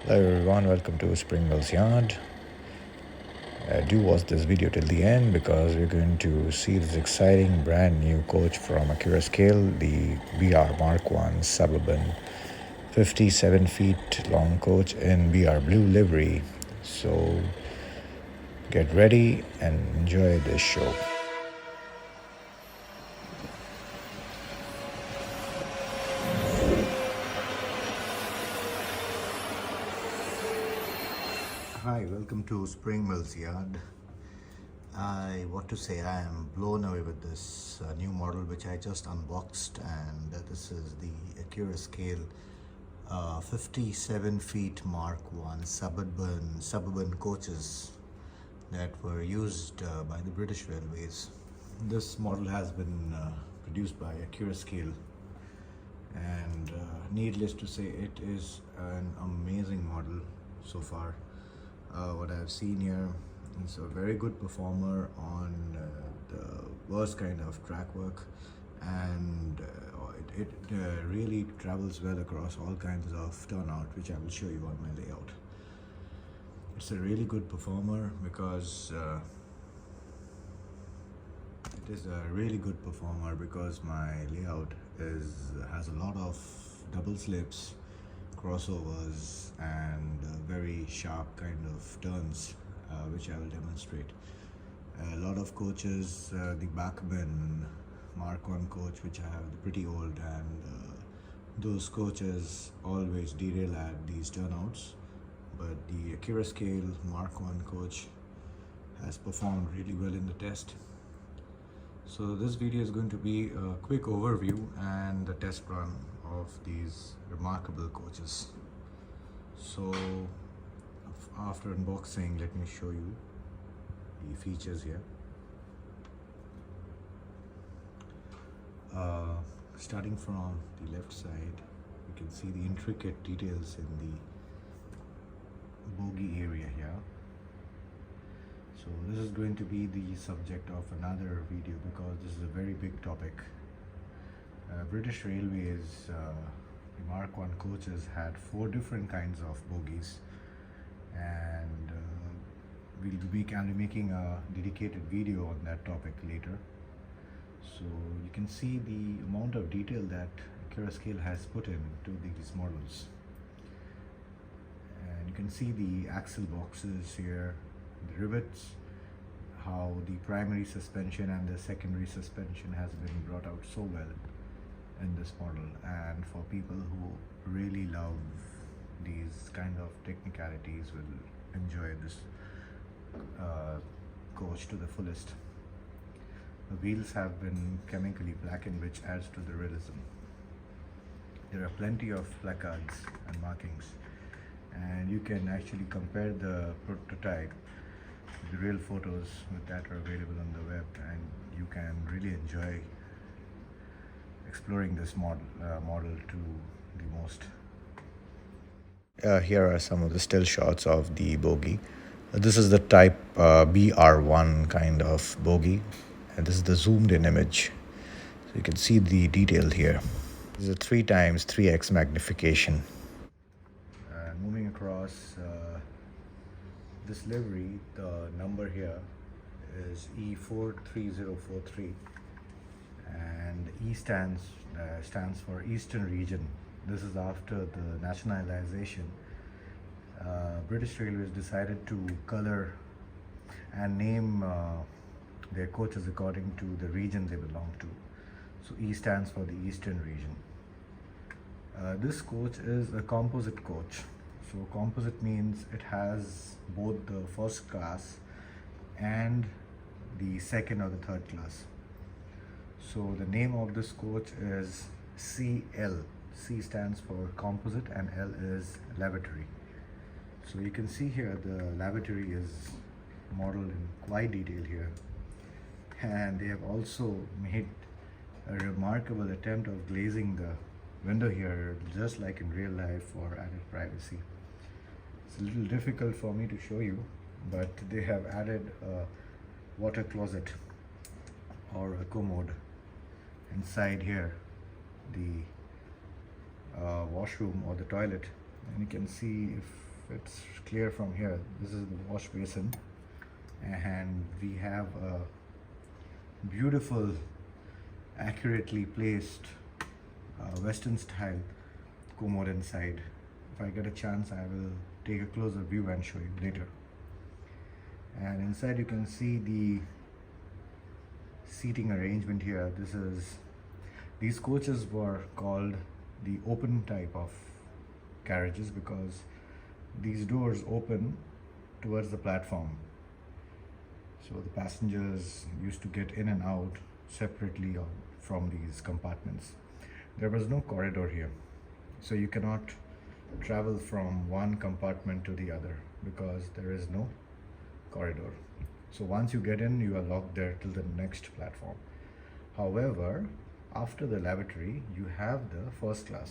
Hello everyone, welcome to Spring Mills Yard. Do watch this video till the end because we're going to see this exciting brand new coach from Accurascale, the BR MK1 Suburban 57 feet long coach in BR blue livery. So get ready and enjoy this show. Hi, welcome to Spring Mills Yard. I am blown away with this new model which I just unboxed, and this is the Accurascale 57 feet Mark 1 suburban coaches that were used by the British Railways. This model has been produced by Accurascale, and needless to say, it is an amazing model so far. What I've seen here is a very good performer on the worst kind of track work, and it really travels well across all kinds of turnout, which I will show you on my layout. It's a really good performer because my layout has a lot of double slips, crossovers, and very sharp kind of turns, which I will demonstrate. A lot of coaches, the Bachmann Mark 1 coach, which I have, pretty old, and those coaches always derail at these turnouts, but the Accurascale Mark 1 coach has performed really well in the test. So this video is going to be a quick overview and the test run of these remarkable coaches. So after unboxing, let me show you the features here. Starting from the left side, you can see the intricate details in the bogie area here. So this is going to be the subject of another video because this is a very big topic. British Railways, the Mark 1 coaches had 4 different kinds of bogies, and we'll be making a dedicated video on that topic later. So you can see the amount of detail that Accurascale has put into these models, and you can see the axle boxes here, the rivets, how the primary suspension and the secondary suspension has been brought out so well in this model. And for people who really love these kind of technicalities will enjoy this coach to the fullest. The wheels have been chemically blackened, which adds to the realism. There are plenty of placards and markings, and you can actually compare the prototype, the real photos that are available on the web, and you can really enjoy exploring this model to the most. Here are some of the still shots of the bogie. This is the type BR1 kind of bogie, and this is the zoomed in image. So you can see the detail here. This is a 3x 3x magnification. And moving across this livery, the number here is E43043, and E stands for Eastern Region. This is after the nationalization. British Railways decided to color and name their coaches according to the region they belong to. So E stands for the Eastern Region. This coach is a composite coach. So composite means it has both the first class and the second or the third class. So the name of this coach is CL. C stands for composite and L is lavatory. So you can see here the lavatory is modeled in quite detail here, and they have also made a remarkable attempt of glazing the window here, just like in real life, for added privacy. It's a little difficult for me to show you, but they have added a water closet or a commode inside here, the washroom or the toilet, and you can see if if it's clear from here, this is the wash basin, and we have a beautiful, accurately placed Western style commode inside. If I get a chance, I will take a closer view and show you later. And inside you can see the seating arrangement here. These coaches were called the open type of carriages because these doors open towards the platform, so the passengers used to get in and out separately from these compartments. There was no corridor here, so you cannot travel from one compartment to the other because there is no corridor. So once you get in, you are locked there till the next platform. However, after the lavatory, you have the first class.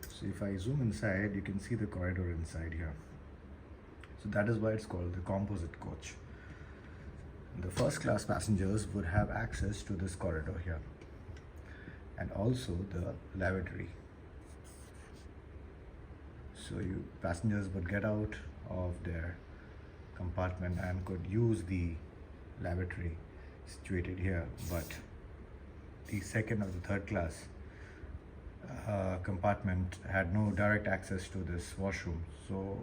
So if I zoom inside, you can see the corridor inside here. So that is why it's called the composite coach. The first class passengers would have access to this corridor here, and also the lavatory. So passengers would get out of their compartment and could use the lavatory situated here, but the second or the third class compartment had no direct access to this washroom. So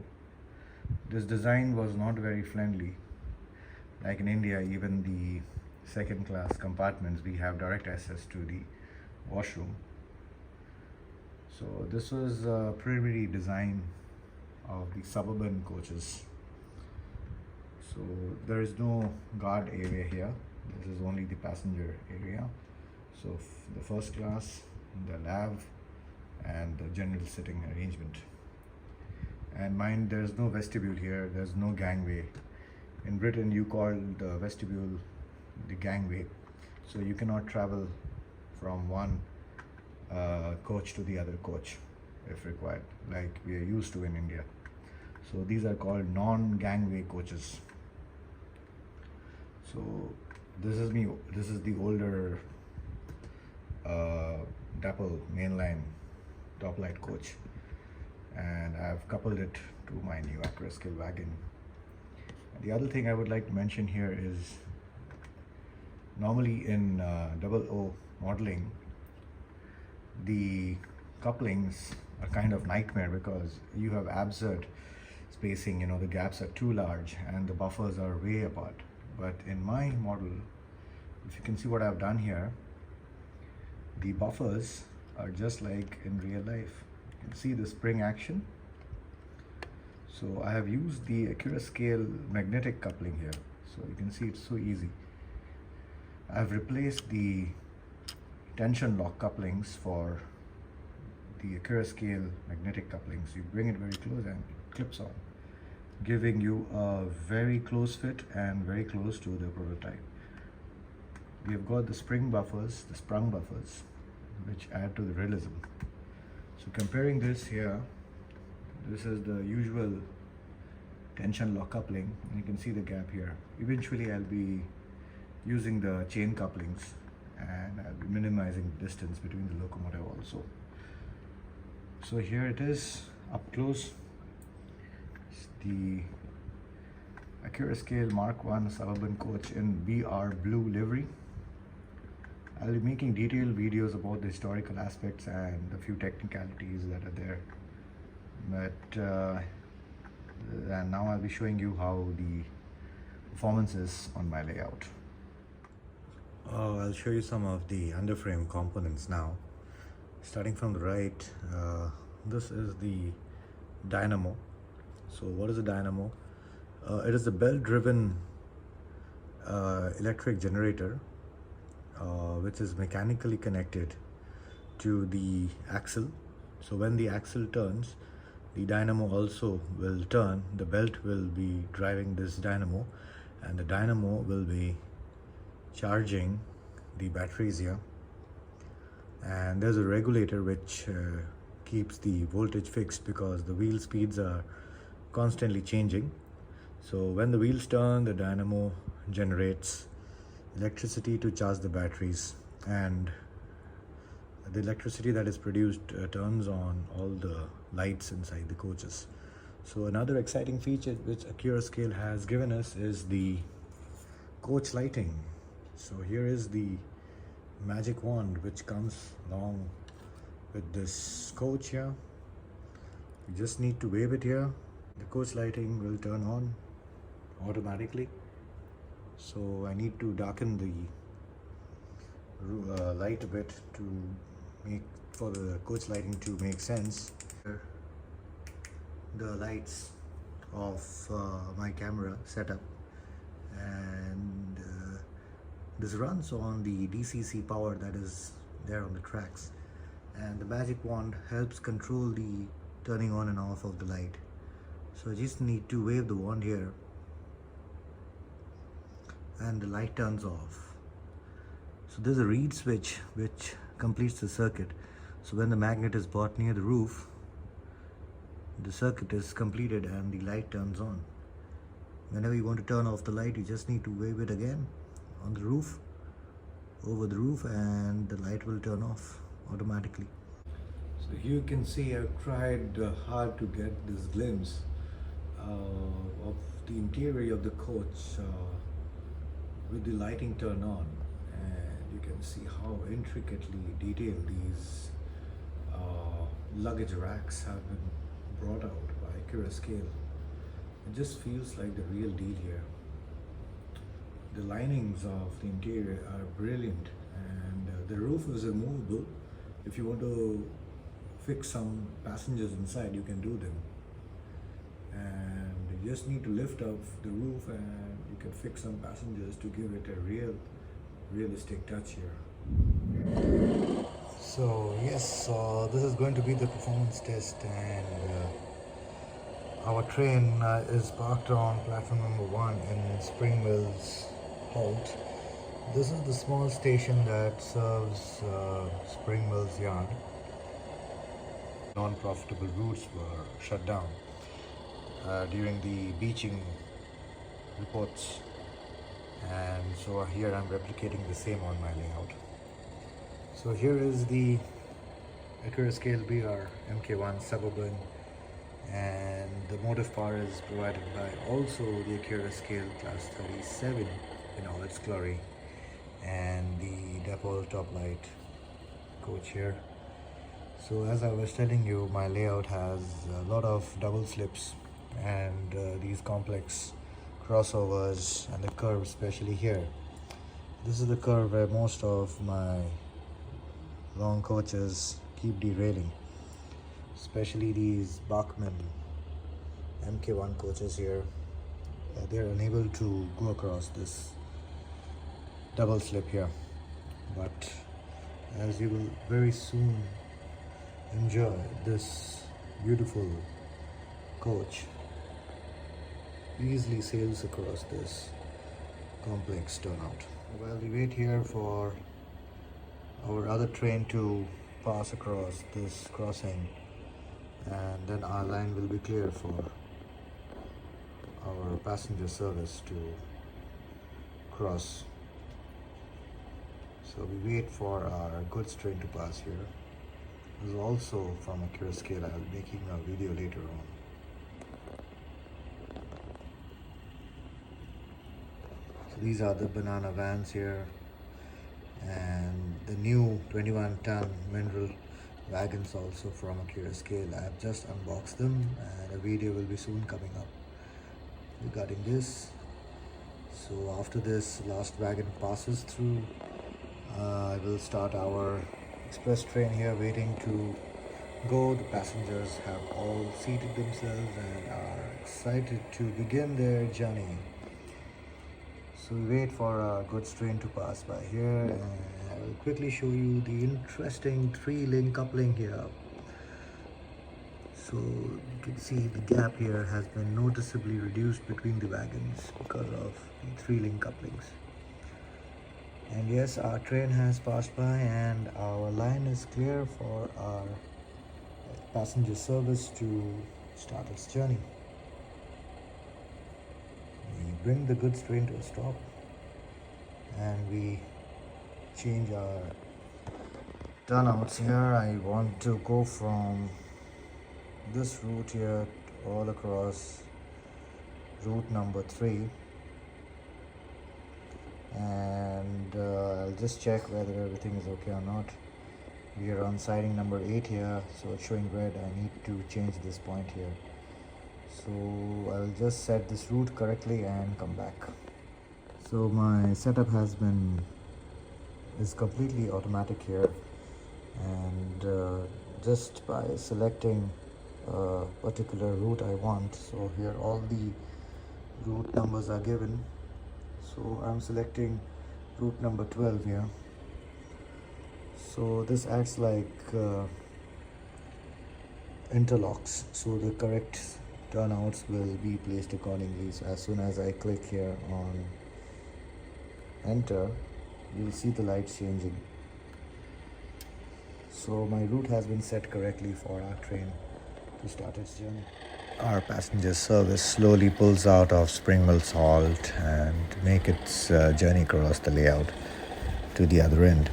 this design was not very friendly. Like in India, even the second class compartments, we have direct access to the washroom. So this was a preliminary design of the suburban coaches. So there is no guard area here. This is only the passenger area. So the first class, the lav, and the general sitting arrangement. And mind, there's no vestibule here. There's no gangway. In Britain, you call the vestibule the gangway. So you cannot travel from one coach to the other coach if required, like we are used to in India. So these are called non-gangway coaches. So this is the older double mainline top light coach, and I've coupled it to my new Accurascale wagon. And the other thing I would like to mention here is, normally in double O modeling, the couplings are kind of nightmare because you have absurd spacing, the gaps are too large and the buffers are way apart. But in my model, if you can see what I've done here, the buffers are just like in real life. You can see the spring action. So I have used the Accurascale magnetic coupling here. So you can see it's so easy. I've replaced the tension lock couplings for the Accurascale magnetic couplings. You bring it very close and it clips on, giving you a very close fit and very close to the prototype. We have got the spring buffers, the sprung buffers, which add to the realism. So comparing this here, this is the usual tension lock coupling, and you can see the gap here. Eventually I'll be using the chain couplings, and I'll be minimizing the distance between the locomotive also. So here it is up close. It's the Accurascale MK1 Suburban Coach in BR blue livery. I'll be making detailed videos about the historical aspects and a few technicalities that are there. But and now I'll be showing you how the performance is on my layout. I'll show you some of the underframe components now. Starting from the right, this is the dynamo. So what is a dynamo? It is a belt-driven electric generator which is mechanically connected to the axle. So when the axle turns, the dynamo also will turn. The belt will be driving this dynamo, and the dynamo will be charging the batteries here. And there's a regulator which keeps the voltage fixed because the wheel speeds are constantly changing. So when the wheels turn, the dynamo generates electricity to charge the batteries, and the electricity that is produced turns on all the lights inside the coaches. So another exciting feature which Accurascale has given us is the coach lighting. So here is the magic wand which comes along with this coach here. You just need to wave it here. The coach lighting will turn on automatically. So I need to darken the light a bit to make for the coach lighting to make sense. The lights of my camera setup, and this runs on the DCC power that is there on the tracks, and the magic wand helps control the turning on and off of the light. So I just need to wave the wand here and the light turns off. So there's a reed switch which completes the circuit. So when the magnet is brought near the roof, the circuit is completed and the light turns on. Whenever you want to turn off the light, you just need to wave it again on the roof, over the roof, and the light will turn off automatically. So you can see I've tried hard to get this glimpse of the interior of the coach with the lighting turned on, and you can see how intricately detailed these luggage racks have been brought out by Accurascale. It just feels like the real deal here. The linings of the interior are brilliant, and the roof is removable. If you want to fix some passengers inside, you can do them, and you just need to lift up the roof and you can fix some passengers to give it a realistic touch here. So yes, this is going to be the performance test, and our train is parked on platform number 1 in Spring Mills Halt. This is the small station that serves Spring Mills Yard. Non-profitable routes were shut down during the beaching reports, and so here I'm replicating the same on my layout. So here is the Accurascale BR MK1 Suburban, and the motive power is provided by also the Accurascale Class 37 in all its glory, and the depot top light coach here. So as I was telling you, my layout has a lot of double slips and these complex crossovers and the curve, especially here. This is the curve where most of my long coaches keep derailing, especially these Bachmann MK1 coaches here. They're unable to go across this double slip here, but as you will very soon enjoy this beautiful coach easily sails across this complex turnout. While we wait here for our other train to pass across this crossing, and then our line will be clear for our passenger service to cross. So we wait for our goods train to pass here. This is also from Accurascale. I'll be making a video later on. So these are the banana vans here, and the new 21-ton mineral wagons also from Accurascale. I have just unboxed them, and a video will be soon coming up regarding this. So after this last wagon passes through, I will start our express train here waiting to go. The passengers have all seated themselves and are excited to begin their journey. So we wait for our goods train to pass by here, and I will quickly show you the interesting 3-link coupling here. So you can see the gap here has been noticeably reduced between the wagons because of the 3-link couplings. And yes, our train has passed by and our line is clear for our passenger service to start its journey. We bring the goods train to a stop and we change our turnouts here. I want to go from this route here all across route number 3, and I'll just check whether everything is okay or not. We are on siding number 8 here, so it's showing red. I need to change this point here. So I'll just set this route correctly and come back. So my setup is completely automatic here, and just by selecting a particular route I want, so here all the route numbers are given. So I'm selecting route number 12 here. So this acts like interlocks, so the correct turnouts will be placed accordingly. So as soon as I click here on enter, you'll see the lights changing. So my route has been set correctly for our train to start its journey. Our passenger service slowly pulls out of Springville's halt and make its journey across the layout to the other end.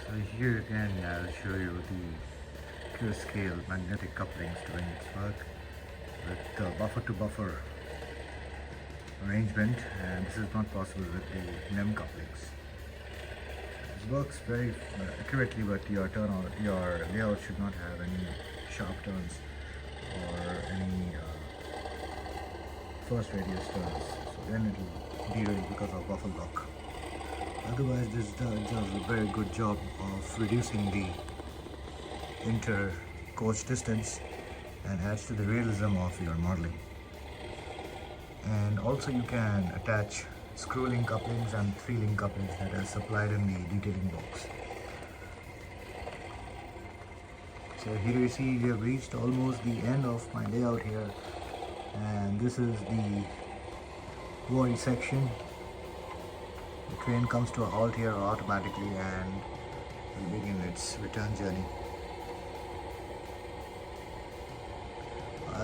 So here again I'll show you the Accurascale magnetic couplings doing its work with buffer to buffer arrangement, and this is not possible with the NEM couplings. This works very accurately, but your layout should not have any sharp turns or any first radius turns, so then it will derail because of buffer lock. Otherwise this does a very good job of reducing the inter-coach distance and adds to the realism of your modeling. And also you can attach screw-link couplings and 3-link couplings that are supplied in the detailing box. So here you see we have reached almost the end of my layout here, and this is the void section. The train comes to a halt here automatically and will begin its return journey.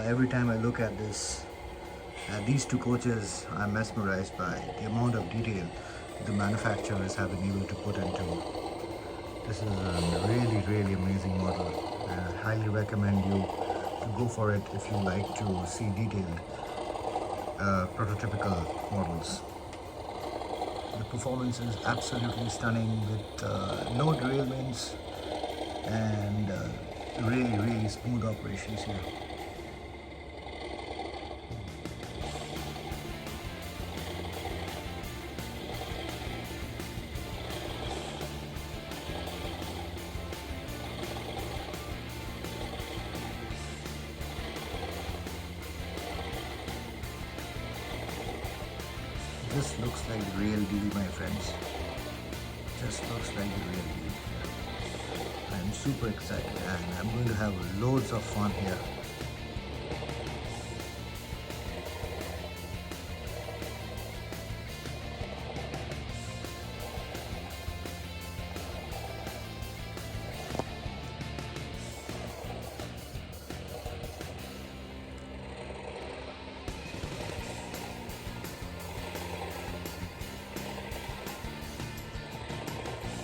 Every time I look at these two coaches, I'm mesmerized by the amount of detail the manufacturers have been able to put into. This is a really amazing model, and I highly recommend you to go for it if you like to see detailed prototypical models. The performance is absolutely stunning with no derailments and really smooth operations here. This looks like the real deal, my friends. Just looks like the real deal. I'm super excited and I'm going to have loads of fun here.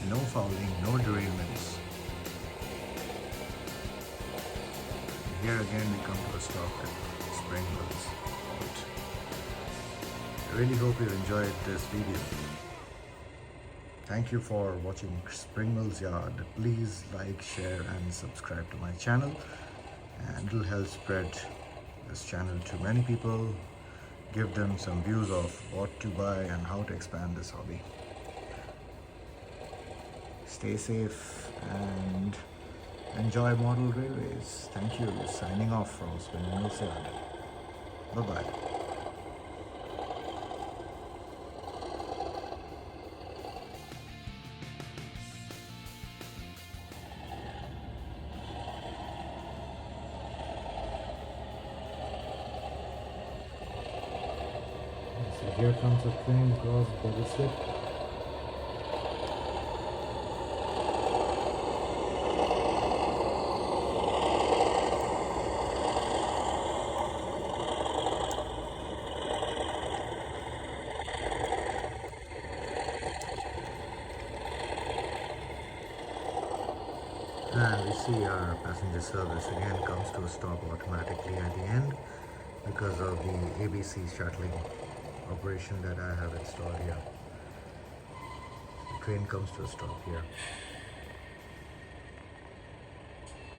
No fouling, no derailments. Here again we come to a stop at Springville's halt. I really hope you enjoyed this video. Thank you for watching Springville's Yard. Please like, share and subscribe to my channel, and it will help spread this channel to many people, give them some views of what to buy and how to expand this hobby. Stay safe and enjoy model railways. Thank you. Signing off from Springville's Yard. Bye-bye. So here comes a train across the slip. And we see our passenger service again comes to a stop automatically at the end because of the ABC shuttling operation that I have installed here. The train comes to a stop here.